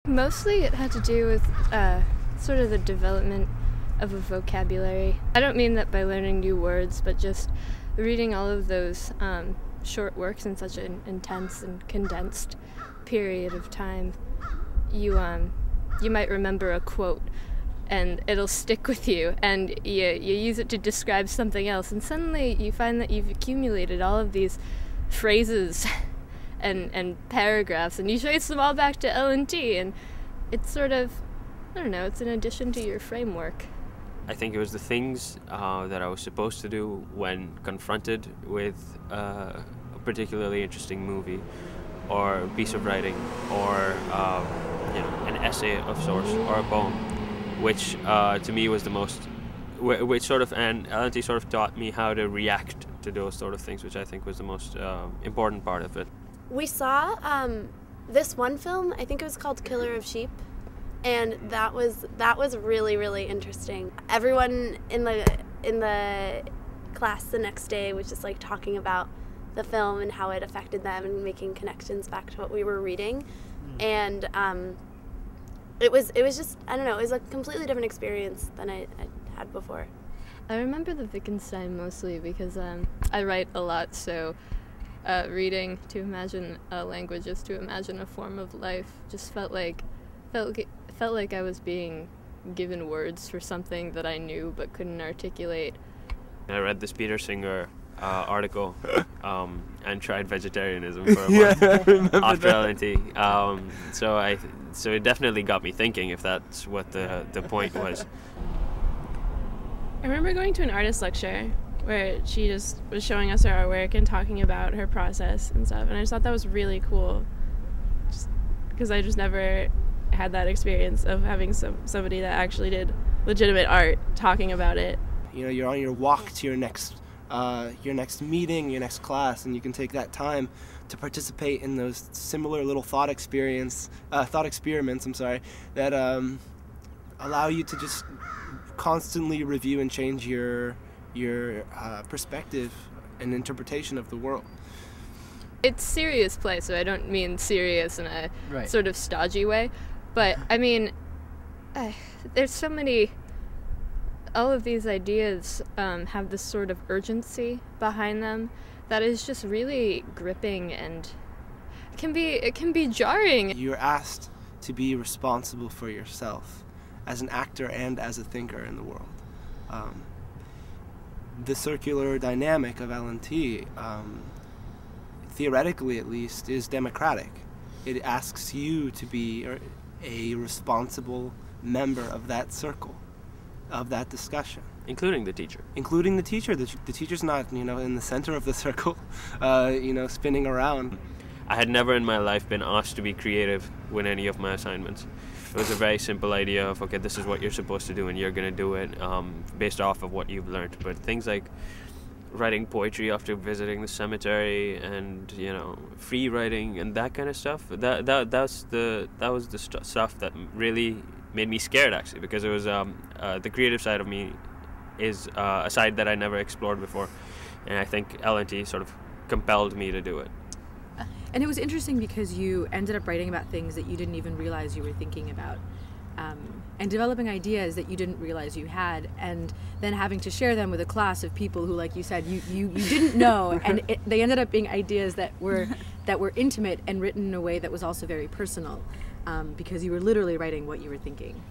Mostly it had to do with sort of the development of a vocabulary. I don't mean that by learning new words, but just reading all of those short works in such an intense and condensed period of time. You might remember a quote and it'll stick with you, and you use it to describe something else, and suddenly you find that you've accumulated all of these phrases and paragraphs, and you trace them all back to L&T, and it's sort of, I don't know, it's an addition to your framework. I think it was the things that I was supposed to do when confronted with a particularly interesting movie or a piece of writing or an essay of sorts or a poem, which to me was the most, which sort of, and L&T sort of taught me how to react to those sort of things, which I think was the most important part of it. We saw this one film, I think it was called Killer of Sheep, and that was really, really interesting. Everyone in the class the next day was just like talking about the film and how it affected them and making connections back to what we were reading. And it was just, I don't know, it was a completely different experience than I had before. I remember the Wittgenstein mostly because I write a lot, so reading to imagine a language is to imagine a form of life just felt like I was being given words for something that I knew but couldn't articulate. I read this Peter Singer article and tried vegetarianism for a month after L&T. So it definitely got me thinking, if that's what the point was. I remember going to an artist lecture where she just was showing us her artwork and talking about her process and stuff, and I just thought that was really cool, just because I just never had that experience of having somebody that actually did legitimate art talking about it. You know, you're on your walk to your next meeting, your next class, and you can take that time to participate in those similar little thought experiments, that allow you to just constantly review and change your perspective and interpretation of the world. It's serious play, so I don't mean serious in a sort of stodgy way, but I mean, there's so many, all of these ideas have this sort of urgency behind them that is just really gripping, and it can be jarring. You're asked to be responsible for yourself as an actor and as a thinker in the world. The circular dynamic of L&T, theoretically at least, is democratic. It asks you to be a responsible member of that circle, of that discussion. Including the teacher. Including the teacher. The teacher's not, in the center of the circle, spinning around. I had never in my life been asked to be creative with any of my assignments. It was a very simple idea of, okay, this is what you're supposed to do and you're going to do it based off of what you've learned. But things like writing poetry after visiting the cemetery and, free writing and that kind of stuff, that was the stuff that really made me scared, actually, because it was the creative side of me is a side that I never explored before, and I think L&T sort of compelled me to do it. And it was interesting because you ended up writing about things that you didn't even realize you were thinking about, and developing ideas that you didn't realize you had, and then having to share them with a class of people who, like you said, you didn't know, and they ended up being ideas that were intimate and written in a way that was also very personal, because you were literally writing what you were thinking.